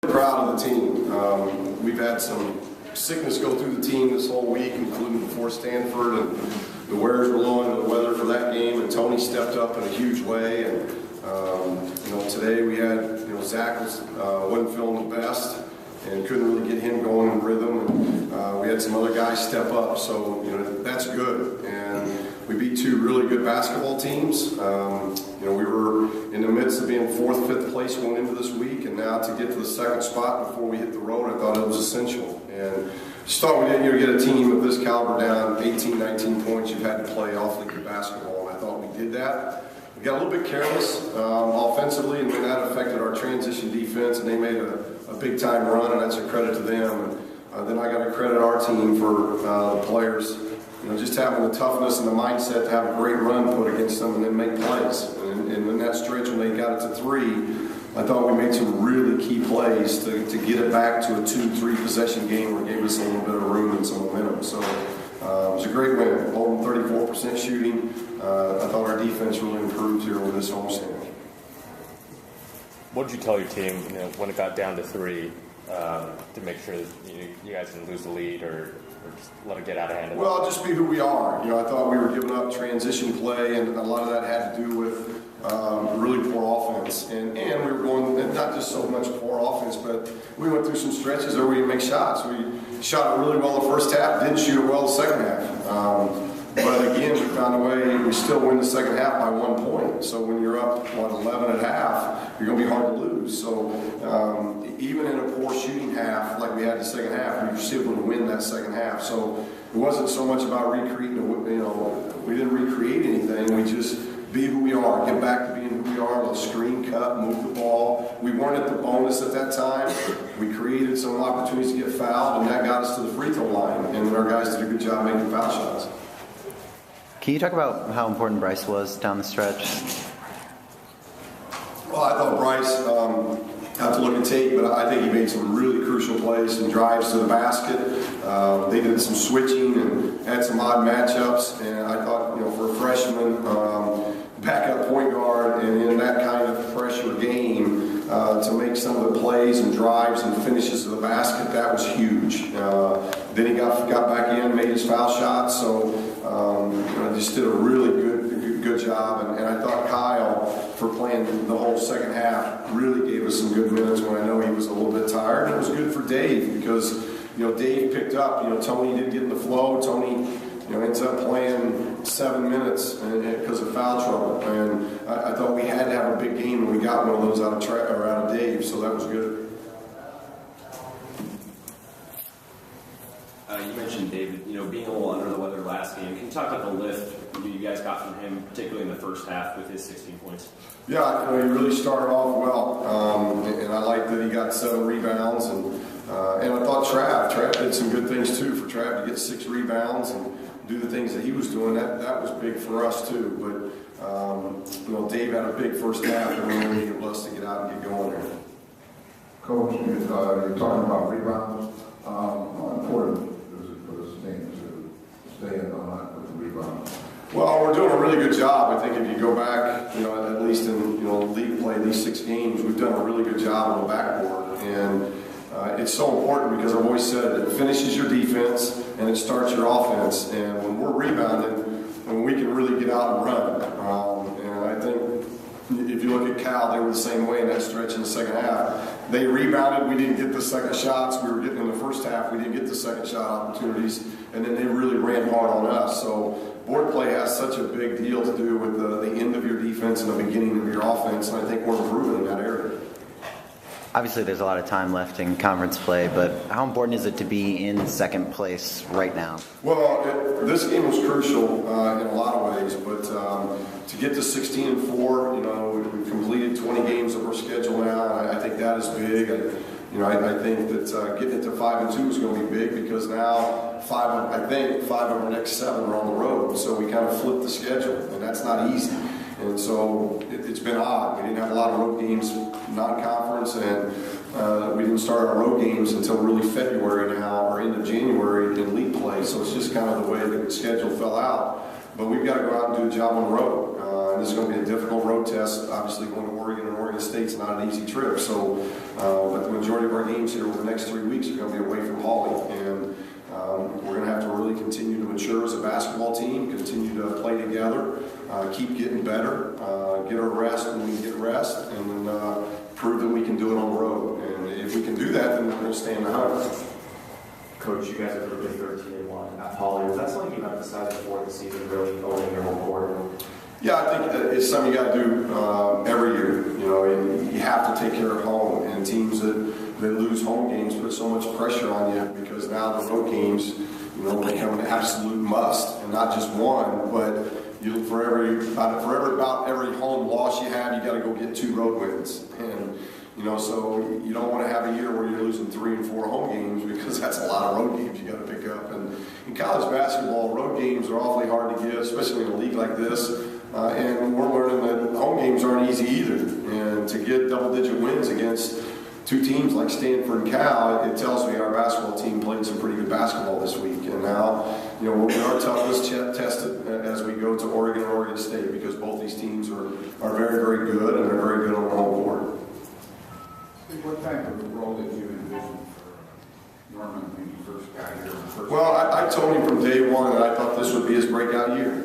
Proud of the team. We've had some sickness go through the team this whole week, including before Stanford, and the Warriors were low into the weather for that game, and Tony stepped up in a huge way. And today we had, Zach wasn't feeling the best and couldn't really get him going in rhythm, and we had some other guys step up, so that's good. And we beat two really good basketball teams. We were in the midst of being 4th, 5th place going into this week, and now to get to the second spot before we hit the road, I thought it was essential. And just thought we didn't get a team of this caliber down 18, 19 points. You've had to play awfully good basketball, and I thought we did that. We got a little bit careless offensively, and that affected our transition defense, and they made a big-time run, and that's a credit to them. And then I got to credit our team for the players, just having the toughness and the mindset to have a great run put against them and then make plays. And in that stretch when they got it to 3, I thought we made some really key plays to get it back to a 2-3 possession game where it gave us a little bit of room and some momentum. So it was a great win. Holding 34% shooting. I thought our defense really improved here with this homestand. What did you tell your team when it got down to 3 to make sure that you guys didn't lose the lead or just let it get out of hand? Well, just be who we are. I thought we were giving up transition play, and a lot of that had to do with really poor offense. And we were going, not just so much poor offense, but we went through some stretches where we didn't make shots. We shot it really well the first half, didn't shoot it well the second half. But again, we found a way, we still win the second half by 1 point. So when you're up, 11 at half, you're going to be hard to lose. So even in a poor shooting half like we had the second half, we were still able to win that second half. So it wasn't so much about recreating, we didn't recreate anything. We just be who we are, get back to being who we are, let's screen cut, move the ball. We weren't at the bonus at that time. We created some opportunities to get fouled, and that got us to the free throw line. And our guys did a good job making foul shots. Can you talk about how important Bryce was down the stretch? Well, I thought Bryce, have to look at tape, but I think he made some really crucial plays and drives to the basket. They did some switching and had some odd matchups, and I thought, for a freshman, backup point guard, and in that kind of pressure game, to make some of the plays and drives and finishes to the basket, that was huge. Then he got back in, made his foul shots, so just did a really good job. And I thought Kyle, for playing the whole second half, really gave us some good minutes when I know he was a little bit tired. And it was good for Dave because, Dave picked up. Tony didn't get in the flow. Tony, ends up playing 7 minutes because of foul trouble. And I thought we had to have a big game, and we got one of those out of Dave, so that was good. You mentioned David, being a little under the weather last game. Can you talk about the lift you guys got from him, particularly in the first half with his 16 points? Yeah, he really started off well, and I like that he got 7 rebounds, and I thought Trav did some good things too. For Trav to get 6 rebounds and do the things that he was doing, that was big for us too. But Dave had a big first half, and we really needed us to get out and get going there. Coach, you're talking about rebounds. How important is it for this team to stay in the hunt with the rebounds? Well, we're doing a really good job. I think if you go back, at least in league play, these 6 games, we've done a really good job on the backboard. And it's so important because I've always said it finishes your defense and it starts your offense. And when we're rebounding, we can really get out and run. And I think if you look at Cal, they were the same way in that stretch in the second half. They rebounded. We didn't get the second shots. We were getting in the first half. We didn't get the second shot opportunities. And then they really ran hard on us. So board play has such a big deal to do with the end of your defense and the beginning of your offense. And I think we're improving in that area. Obviously, there's a lot of time left in conference play, but how important is it to be in second place right now? Well, this game was crucial in a lot of ways, but to get to 16-4, we've completed 20 games of our schedule now. I think that is big. I think that getting it to 5-2 is going to be big because now 5 of our next 7 are on the road, so we kind of flipped the schedule, and that's not easy. And so it's been odd. We didn't have a lot of road games, non-conference, and we didn't start our road games until really February now, or end of January in league play. So it's just kind of the way the schedule fell out. But we've got to go out and do a job on the road. And this is going to be a difficult road test, obviously going to Oregon and Oregon Oregon State's not an easy trip. So, but the majority of our games here over the next 3 weeks are going to be away from Hawley. And we're going to have to really continue to mature as a basketball team, continue to play together, keep getting better, get our rest when we get rest, and then prove that we can do it on the road. And if we can do that, then we're going to stay in the house. Coach, you guys are really 13-1 at Poly. Is that something you emphasized before the season, really owning your home court? Yeah, I think it's something you got to do every year. You know, you have to take care of home, and teams that lose home games put so much pressure on you because now the road games, you know, become an absolute must, and not just one, but you for about every home loss you have, you got to go get 2 road wins, and you know, so you don't want to have a year where you're losing 3 and 4 home games because that's a lot of road games you got to pick up. And in college basketball, road games are awfully hard to get, especially in a league like this. And we're learning that home games aren't easy either. And to get double-digit wins against 2 teams like Stanford and Cal, it tells me our basketball team played some pretty good basketball this week. And now, you know, we'll get our toughness tested as we go to Oregon and Oregon State because both these teams are very, very good, and they're very good on the home court. What type of role did you envision for Norman when you first got here? Well, I told him from day one that I thought this would be his breakout year.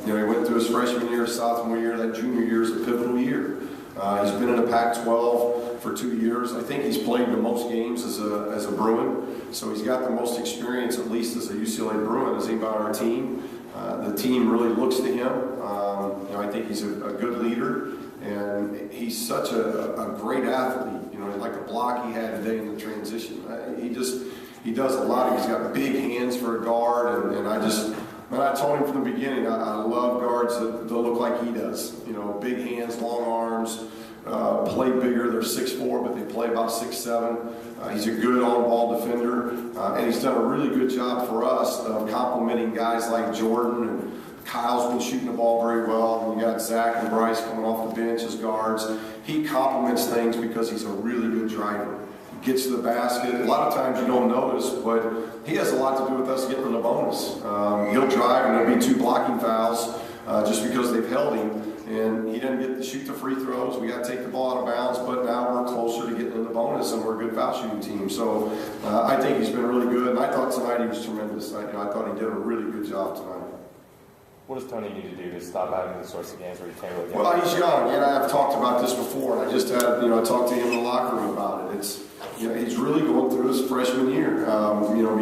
You know, he went through his freshman year, sophomore year, that junior year is a pivotal year. He's been in the Pac-12 for 2 years. I think he's played the most games as a Bruin, so he's got the most experience, at least as a UCLA Bruin, as anybody on our team. The team really looks to him. You know, I think he's a good leader. And he's such a great athlete, you know, like the block he had today in the transition. He does a lot. He's got big hands for a guard, and I told him from the beginning, I love guards that look like he does. You know, big hands, long arms, play bigger. They're 6'4", but they play about 6'7". He's a good on-ball defender, and he's done a really good job for us of complimenting guys like Jordan, and Kyle's been shooting the ball very well. And you got Zach and Bryce coming off the bench as guards. He complements things because he's a really good driver. He gets to the basket. A lot of times you don't notice, but he has a lot to do with us getting in the bonus. He'll drive, and there'll be 2 blocking fouls just because they've held him. And he didn't get to shoot the free throws. We got to take the ball out of bounds, but now we're closer to getting in the bonus, and we're a good foul shooting team. So I think he's been really good, and I thought tonight he was tremendous. I thought he did a really good job tonight. What does Tony need to do to stop having the sorts of games where he can't really get? Well, he's young, and I've talked about this before, and I just had, I talked to him in the locker room about it. It's, he's really going through his freshman year,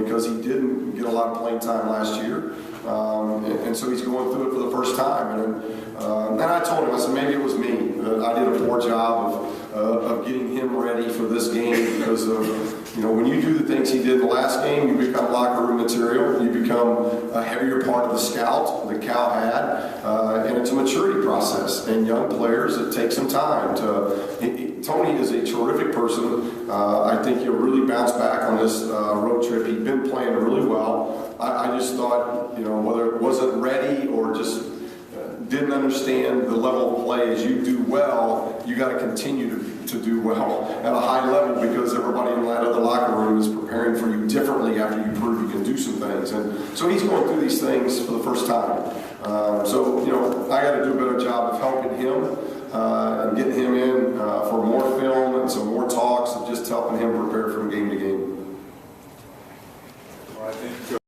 because he didn't get a lot of playing time last year, and so he's going through it for the first time. And I told him, I said, maybe it was me. I did a poor job of getting him ready for this game because of, when you do the things he did in the last game, you become locker room material. You become a heavier part of the scout that Cal had, and it's a maturity process. And young players, it takes some time to. Tony is a terrific person. I think he'll really bounce back on this road trip. He'd been playing really well. I just thought, whether it wasn't ready or just didn't understand the level of play. As you do well, you got to continue to do well at a high level because everybody in that other locker room is preparing for you differently after you prove you can do some things. And so he's going through these things for the first time. I got to do a better job of helping him and getting him in for more film and some more talks and just helping him prepare from game to game.